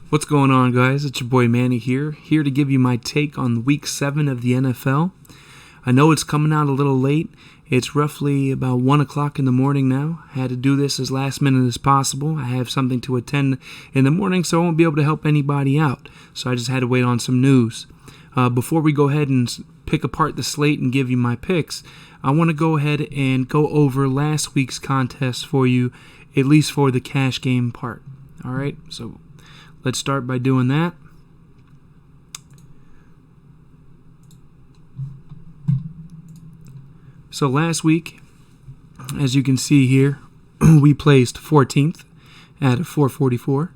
What's going on, guys? It's your boy Manny here to give you my take on Week 7 of the NFL. I know it's coming out a little late. It's roughly about 1 o'clock in the morning now. I had to do this as last minute as possible. I have something to attend in the morning, so I won't be able to help anybody out. So I just had to wait on some news. Before we go ahead and pick apart the slate and give you my picks, I want to go ahead and go over last week's contest for you, at least for the cash game part. All right, so let's start by doing that. So last week, as you can see here, we placed 14th out of 444.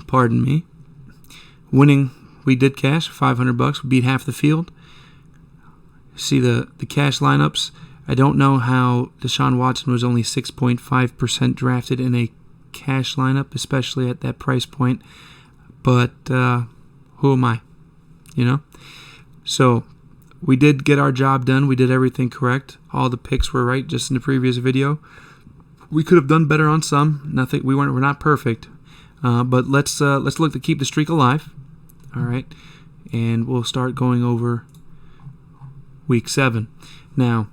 Pardon me. Winning, we did cash $500. We beat half the field. See the cash lineups. I don't know how Deshaun Watson was only 6.5% drafted in a cash lineup, especially at that price point. But who am I? So we did get our job done. We did everything correct. All the picks were right, just in the previous video. We could have done better on some. Nothing. We're not perfect. But let's look to keep the streak alive. All right, and we'll start going over Week 7. Now,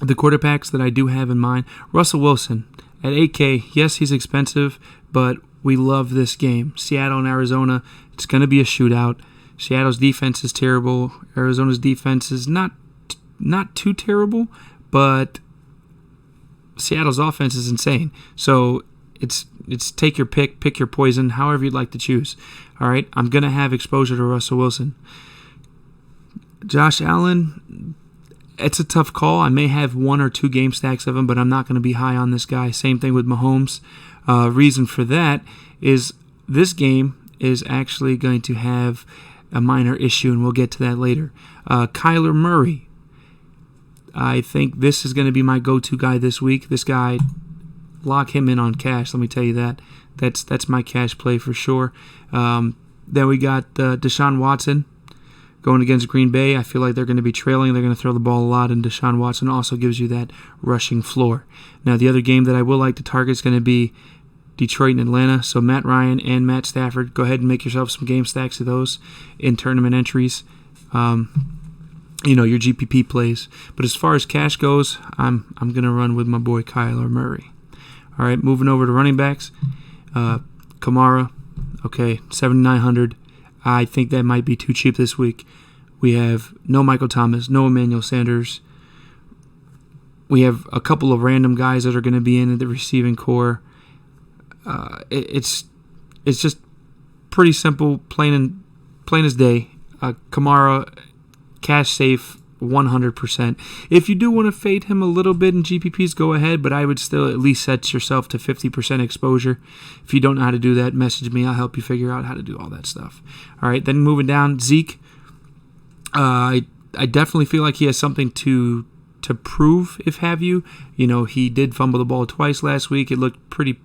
the quarterbacks that I do have in mind: Russell Wilson at $8K. Yes, he's expensive, but we love this game. Seattle and Arizona. It's going to be a shootout. Seattle's defense is terrible. Arizona's defense is not too terrible, but Seattle's offense is insane. So it's take your pick your poison, however you'd like to choose. All right, I'm going to have exposure to Russell Wilson. Josh Allen, it's a tough call. I may have 1 or 2 game stacks of him, but I'm not going to be high on this guy. Same thing with Mahomes. Reason for that is this game is actually going to have a minor issue, and we'll get to that later. Kyler Murray, I think this is going to be my go-to guy this week. This guy, lock him in on cash, let me tell you that. That's my cash play for sure. Then we got Deshaun Watson going against Green Bay. I feel like they're going to be trailing. They're going to throw the ball a lot, and Deshaun Watson also gives you that rushing floor. Now, the other game that I will like to target is going to be Detroit and Atlanta. So Matt Ryan and Matt Stafford, go ahead and make yourself some game stacks of those in tournament entries. Your GPP plays. But as far as cash goes, I'm going to run with my boy Kyler Murray. All right, moving over to running backs. Kamara, okay, 7,900. I think that might be too cheap this week. We have no Michael Thomas, no Emmanuel Sanders. We have a couple of random guys that are going to be in the receiving core. It's just pretty simple, plain as day. Kamara, cash safe, 100%. If you do want to fade him a little bit in GPPs, go ahead, but I would still at least set yourself to 50% exposure. If you don't know how to do that, message me. I'll help you figure out how to do all that stuff. All right, then moving down, Zeke. I definitely feel like he has something to prove, if have you. He did fumble the ball twice last week. It looked pretty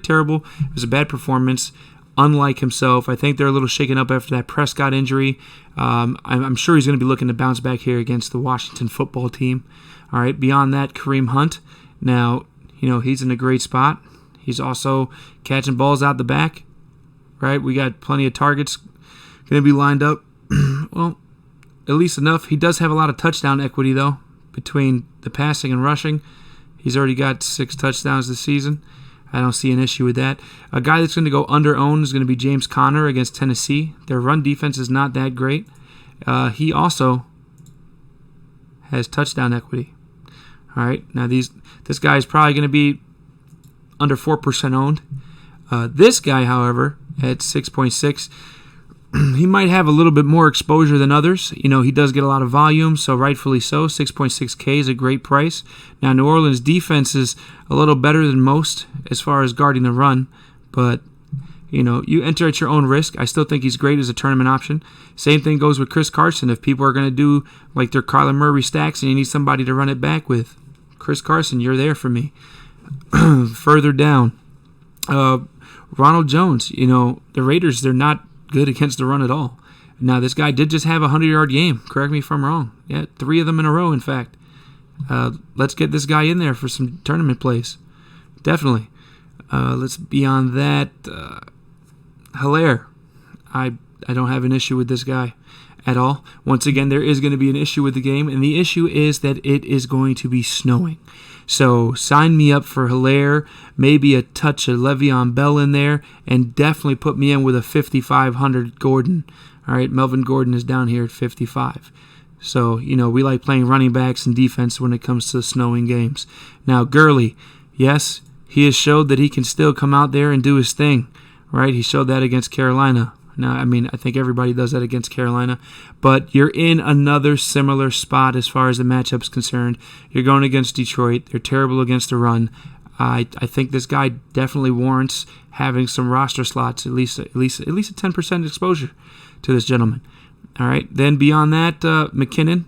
terrible. It was a bad performance. Unlike himself, I think they're a little shaken up after that Prescott injury. I'm sure he's going to be looking to bounce back here against the Washington football team. All right, beyond that, Kareem Hunt. Now, he's in a great spot. He's also catching balls out the back. Right, we got plenty of targets going to be lined up. Well, at least enough. He does have a lot of touchdown equity, though, between the passing and rushing. He's already got 6 touchdowns this season. I don't see an issue with that. A guy that's going to go under-owned is going to be James Conner against Tennessee. Their run defense is not that great. He also has touchdown equity. All right, now this guy is probably going to be under 4% owned. This guy, however, at 6.6, he might have a little bit more exposure than others. He does get a lot of volume, so rightfully so. 6.6K is a great price. Now, New Orleans' defense is a little better than most as far as guarding the run, but you enter at your own risk. I still think he's great as a tournament option. Same thing goes with Chris Carson. If people are going to do like their Kyler Murray stacks and you need somebody to run it back with, Chris Carson, you're there for me. Further down, Ronald Jones. The Raiders, they're not good against the run at all. Now, this guy did just have a 100-yard game. Correct me if I'm wrong. Yeah, 3 of them in a row, in fact. Let's get this guy in there for some tournament plays. Definitely. Let's beyond that. Hilaire. I don't have an issue with this guy at all. Once again, there is going to be an issue with the game, and the issue is that it is going to be snowing. So sign me up for Hilaire, maybe a touch of Le'Veon Bell in there, and definitely put me in with a 5,500 Gordon. All right, Melvin Gordon is down here at 55. So, we like playing running backs and defense when it comes to snowing games. Now, Gurley, yes, he has showed that he can still come out there and do his thing, right? He showed that against Carolina. Now, I think everybody does that against Carolina, but you're in another similar spot as far as the matchup's concerned. You're going against Detroit. They're terrible against the run. I think this guy definitely warrants having some roster slots, at least a 10% exposure to this gentleman. All right. Then beyond that, McKinnon,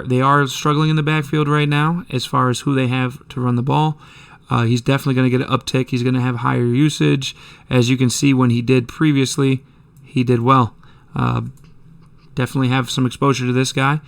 they are struggling in the backfield right now as far as who they have to run the ball. He's definitely going to get an uptick. He's going to have higher usage. As you can see, when he did previously, he did well. Definitely have some exposure to this guy.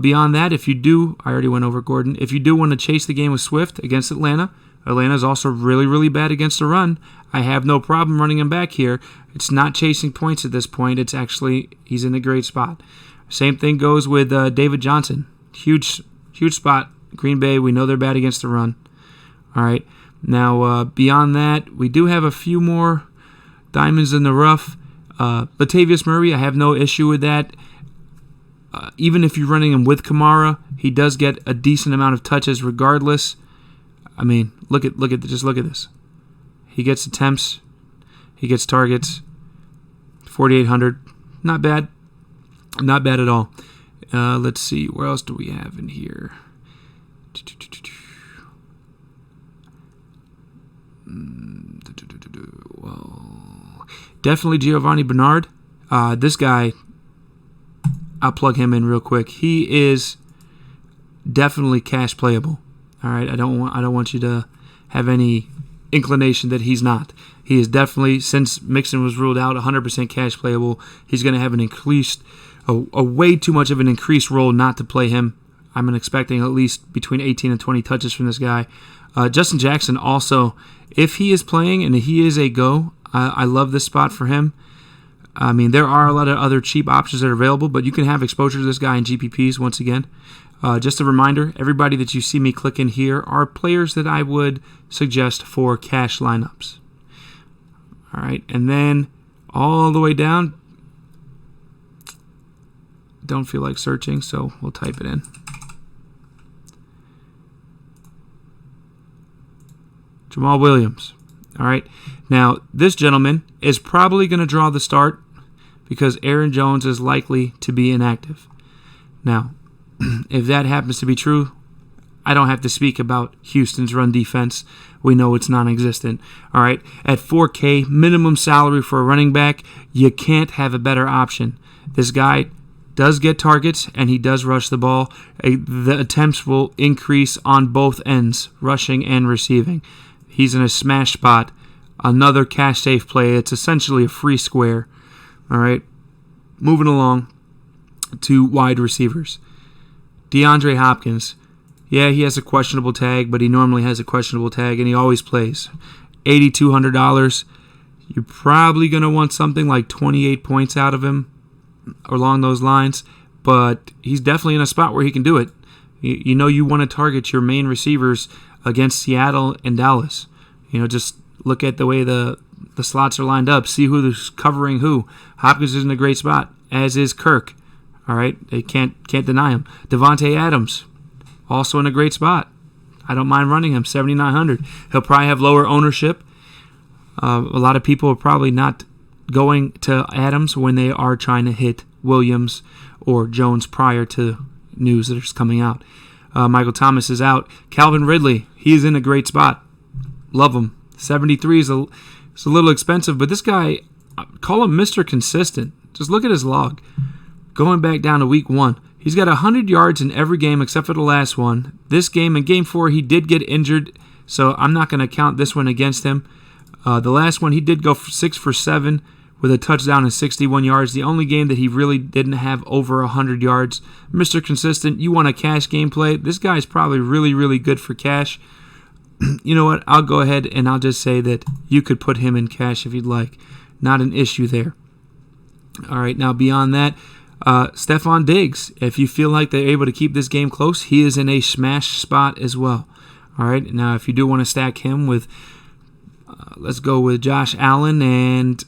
Beyond that, I already went over Gordon. If you do want to chase the game with Swift against Atlanta is also really, really bad against the run. I have no problem running him back here. It's not chasing points at this point. It's actually, he's in a great spot. Same thing goes with David Johnson. Huge spot. Green Bay, we know they're bad against the run. All right. Now, beyond that, we do have a few more diamonds in the rough. Latavius Murray, I have no issue with that. Even if you're running him with Kamara, he does get a decent amount of touches regardless. I mean, look at this. He gets attempts. He gets targets. 4,800. Not bad. Not bad at all. Let's see. Where else do we have in here? Well, definitely Giovanni Bernard. This guy, I'll plug him in real quick. He is definitely cash playable. All right, I don't want you to have any inclination that he's not. He is definitely, since Mixon was ruled out, 100% cash playable. He's going to have a way too much of an increased role not to play him. I'm expecting at least between 18 and 20 touches from this guy. Justin Jackson also, if he is playing and he is a go, I love this spot for him. I mean, there are a lot of other cheap options that are available, but you can have exposure to this guy in GPPs once again. Just a reminder, everybody that you see me click in here are players that I would suggest for cash lineups. All right, and then all the way down, don't feel like searching, so we'll type it in. Jamal Williams. All right, now this gentleman is probably going to draw the start because Aaron Jones is likely to be inactive. Now, if that happens to be true, I don't have to speak about Houston's run defense. We know it's non-existent. All right, at $4K minimum salary for a running back, you can't have a better option. This guy does get targets and he does rush the ball. The attempts will increase on both ends, rushing and receiving. He's in a smash spot. Another cash safe play. It's essentially a free square. All right, moving along to wide receivers. DeAndre Hopkins, yeah, he has a questionable tag, but he normally has a questionable tag, and he always plays. $8,200. You're probably going to want something like 28 points out of him along those lines, but he's definitely in a spot where he can do it. You know you want to target your main receivers against Seattle and Dallas. Just look at the way the slots are lined up. See who's covering who. Hopkins is in a great spot, as is Kirk. All right, they can't deny him. Devontae Adams, also in a great spot. I don't mind running him, 7,900. He'll probably have lower ownership. A lot of people are probably not going to Adams when they are trying to hit Williams or Jones prior to news that is coming out. Michael Thomas is out. Calvin Ridley, he's in a great spot. Love him. 73 is a little expensive, but this guy, call him Mr. Consistent. Just look at his log. Going back down to week 1, he's got 100 yards in every game except for the last one. This game, in game 4, he did get injured, so I'm not going to count this one against him. The last one, he did go 6 for 7 with a touchdown and 61 yards. The only game that he really didn't have over 100 yards. Mr. Consistent, you want a cash gameplay? This guy's probably really, really good for cash. you know what? I'll go ahead and I'll just say that you could put him in cash if you'd like. Not an issue there. All right, now beyond that, Stephon Diggs. If you feel like they're able to keep this game close, he is in a smash spot as well. All right, now if you do want to stack him with, let's go with Josh Allen and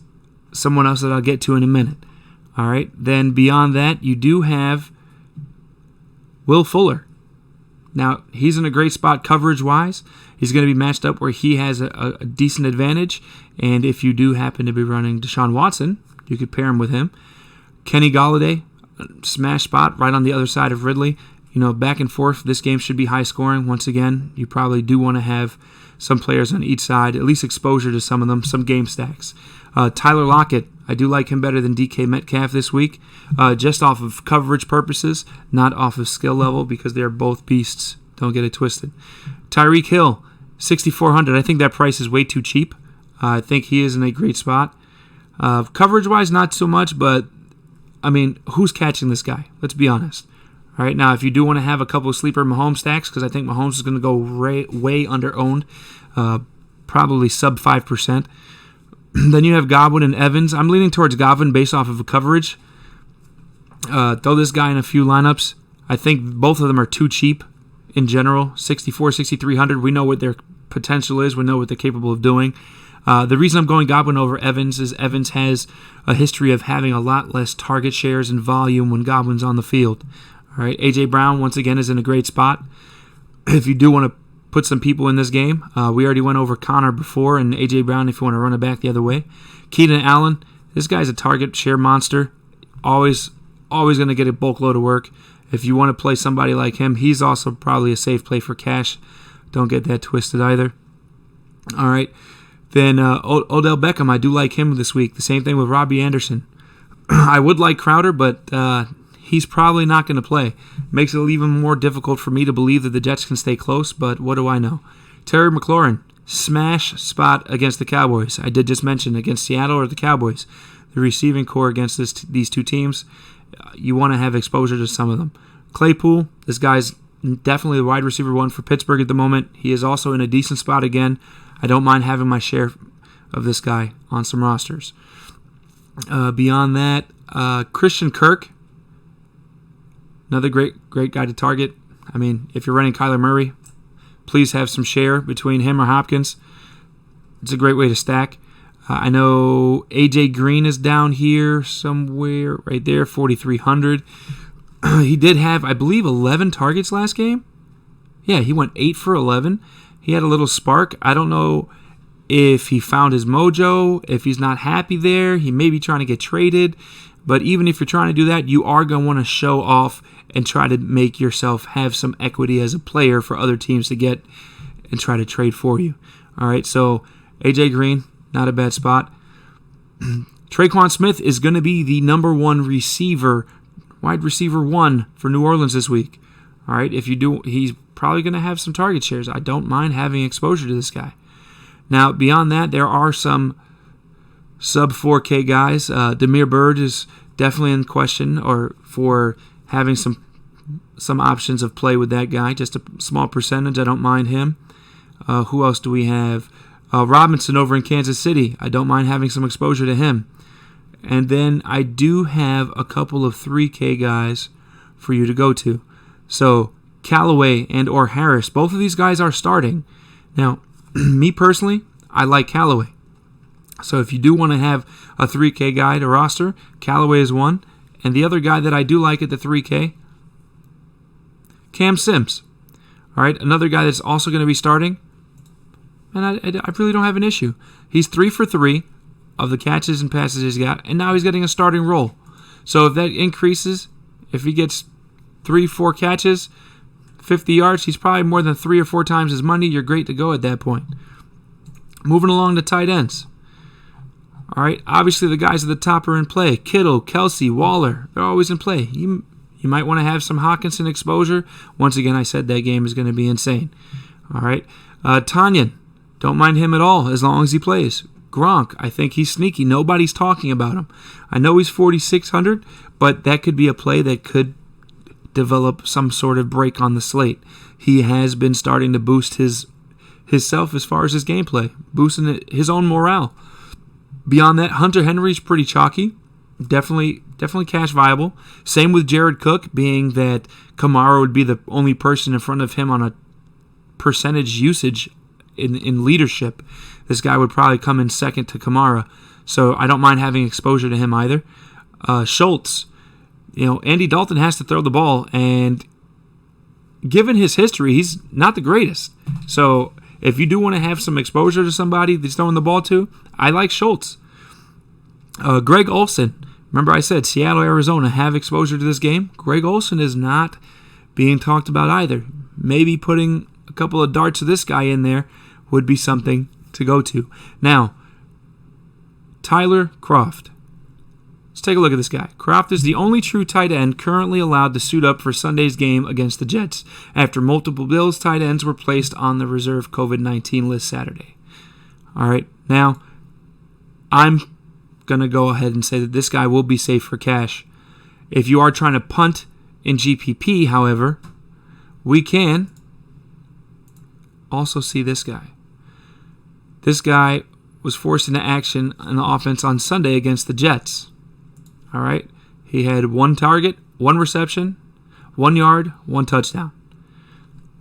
someone else that I'll get to in a minute. All right, then beyond that, you do have Will Fuller. Now, he's in a great spot coverage-wise. He's going to be matched up where he has a decent advantage. And if you do happen to be running Deshaun Watson, you could pair him with him. Kenny Golladay, smash spot right on the other side of Ridley. Back and forth. This game should be high scoring. Once again, you probably do want to have some players on each side, at least exposure to some of them, some game stacks. Tyler Lockett, I do like him better than DK Metcalf this week, just off of coverage purposes, not off of skill level, because they're both beasts. Don't get it twisted. Tyreek Hill, 6,400. I think that price is way too cheap. I think he is in a great spot. Coverage-wise, not so much, but, who's catching this guy? Let's be honest. All right, now if you do want to have a couple of sleeper Mahomes stacks, because I think Mahomes is going to go way under-owned, probably sub 5%. Then you have Godwin and Evans. I'm leaning towards Godwin based off of a coverage. Throw this guy in a few lineups. I think both of them are too cheap in general. 6,400, 6,300. We know what their potential is. We know what they're capable of doing. The reason I'm going Godwin over Evans is Evans has a history of having a lot less target shares and volume when Godwin's on the field. All right, A.J. Brown, once again, is in a great spot. If you do want to put some people in this game, we already went over Connor before, and A.J. Brown if you want to run it back the other way. Keenan Allen, this guy's a target share monster. Always going to get a bulk load of work. If you want to play somebody like him, he's also probably a safe play for cash. Don't get that twisted either. All right. Then Odell Beckham, I do like him this week. The same thing with Robbie Anderson. I would like Crowder, but he's probably not going to play. Makes it even more difficult for me to believe that the Jets can stay close, but what do I know? Terry McLaurin, smash spot against the Cowboys. I did just mention against Seattle or the Cowboys. The receiving core against these two teams, you want to have exposure to some of them. Claypool, this guy's definitely the wide receiver one for Pittsburgh at the moment. He is also in a decent spot again. I don't mind having my share of this guy on some rosters. Beyond that, Christian Kirk, another great guy to target. If you're running Kyler Murray, please have some share between him or Hopkins. It's a great way to stack. I know A.J. Green is down here somewhere right there, 4,300. He did have, I believe, 11 targets last game. Yeah, he went 8 for 11. He had a little spark. I don't know if he found his mojo, if he's not happy there. He may be trying to get traded. But even if you're trying to do that, you are going to want to show off and try to make yourself have some equity as a player for other teams to get and try to trade for you. All right, so A.J. Green, not a bad spot. Traquan Smith is going to be the number one receiver, wide receiver one for New Orleans this week. All right, if you do, he's probably going to have some target shares. I don't mind having exposure to this guy. Now, beyond that, there are some sub 4K guys. Damiere Byrd is definitely in question, or for having some options of play with that guy. Just a small percentage. I don't mind him. Who else do we have? Robinson over in Kansas City. I don't mind having some exposure to him. And then I do have a couple of 3K guys for you to go to. So Callaway and or Harris, both of these guys are starting. Now, me personally, I like Callaway. So if you do want to have a 3K guy to roster, Callaway is one. And the other guy that I do like at the 3K, Cam Sims. All right, another guy that's also going to be starting. And I really don't have an issue. He's 3 for 3 of the catches and passes he's got, and now he's getting a starting role. So if that increases, if he gets 3-4 catches, 50 yards, he's probably more than 3 or 4 times his money. You're great to go at that point. Moving along to tight ends. All right, obviously the guys at the top are in play. Kittle, Kelsey, Waller, they're always in play. You might want to have some Hawkinson exposure. Once again, I said that game is going to be insane. All right, Tanyan, don't mind him at all as long as he plays. Gronk, I think he's sneaky. Nobody's talking about him. I know he's 4,600, but that could be a play that could develop some sort of break on the slate. He has been starting to boost his himself as far as his gameplay, boosting his own morale. Beyond that, Hunter Henry's pretty chalky. Definitely cash viable. Same with Jared Cook, being that Kamara would be the only person in front of him on a percentage usage in leadership. This guy would probably come in second to Kamara. So I don't mind having exposure to him either. Schultz, Andy Dalton has to throw the ball, and given his history, he's not the greatest. So if you do want to have some exposure to somebody that's throwing the ball to, I like Schultz. Greg Olsen. Remember I said Seattle, Arizona have exposure to this game? Greg Olsen is not being talked about either. Maybe putting a couple of darts of this guy in there would be something to go to. Now, Tyler Kroft. Let's take a look at this guy. Kroft is the only true tight end currently allowed to suit up for Sunday's game against the Jets after multiple Bills tight ends were placed on the reserve COVID-19 list Saturday. All right, now I'm going to go ahead and say that this guy will be safe for cash. If you are trying to punt in GPP, however, we can also see this guy. This guy was forced into action in the offense on Sunday against the Jets. All right, he had 1 target, 1 reception, 1 yard, 1 touchdown.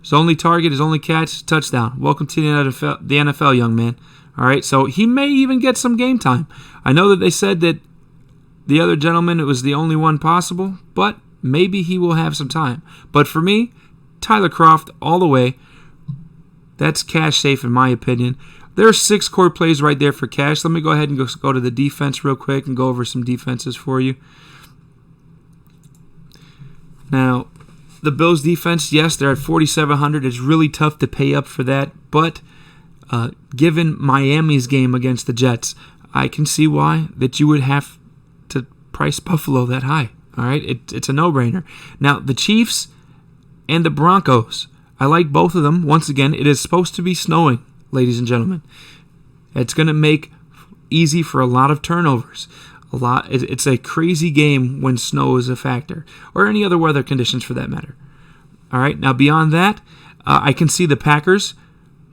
His only target, his only catch, touchdown. Welcome to the NFL, young man. All right, so he may even get some game time. I know that they said that the other gentleman, it was the only one possible, but maybe he will have some time. But for me, Tyler Kroft all the way. That's cash safe in my opinion. There are 6 core plays right there for cash. Let me go ahead and go to the defense real quick and go over some defenses for you. Now, the Bills defense, yes, they're at 4,700. It's really tough to pay up for that, but given Miami's game against the Jets, I can see why that you would have to price Buffalo that high. All right, it's a no-brainer. Now, the Chiefs and the Broncos, I like both of them. Once again, it is supposed to be snowing, ladies and gentlemen. It's going to make easy for a lot of turnovers. It's a crazy game when snow is a factor, or any other weather conditions for that matter. All right, now beyond that, I can see the Packers.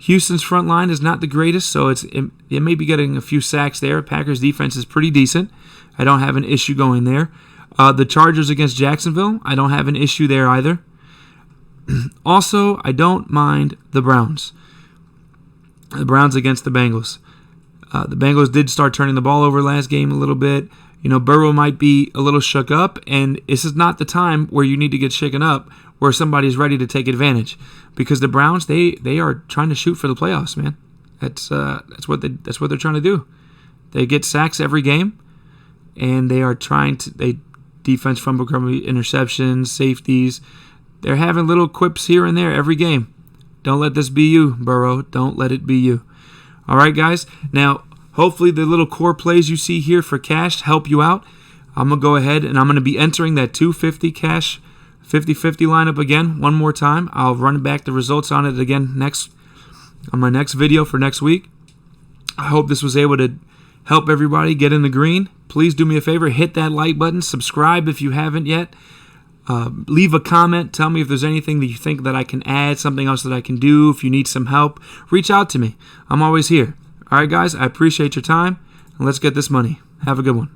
Houston's front line is not the greatest, so it may be getting a few sacks there. Packers defense is pretty decent. I don't have an issue going there. The Chargers against Jacksonville, I don't have an issue there either. Also, I don't mind the Browns. The Browns against the Bengals. The Bengals did start turning the ball over last game a little bit. Burrow might be a little shook up, and this is not the time where you need to get shaken up, where somebody's ready to take advantage. Because the Browns, they are trying to shoot for the playoffs, man. That's what they're trying to do. They get sacks every game, and they are trying to. They defense fumble recovery, interceptions, safeties. They're having little quips here and there every game. Don't let this be you, Burrow. Don't let it be you. All right, guys. Now, hopefully the little core plays you see here for cash help you out. I'm going to go ahead and I'm going to be entering that 250 cash 50-50 lineup again one more time. I'll run back the results on it again on my next video for next week. I hope this was able to help everybody get in the green. Please do me a favor. Hit that like button. Subscribe if you haven't yet. Leave a comment. Tell me if there's anything that you think that I can add, something else that I can do. If you need some help, reach out to me. I'm always here. All right, guys, I appreciate your time, and let's get this money. Have a good one.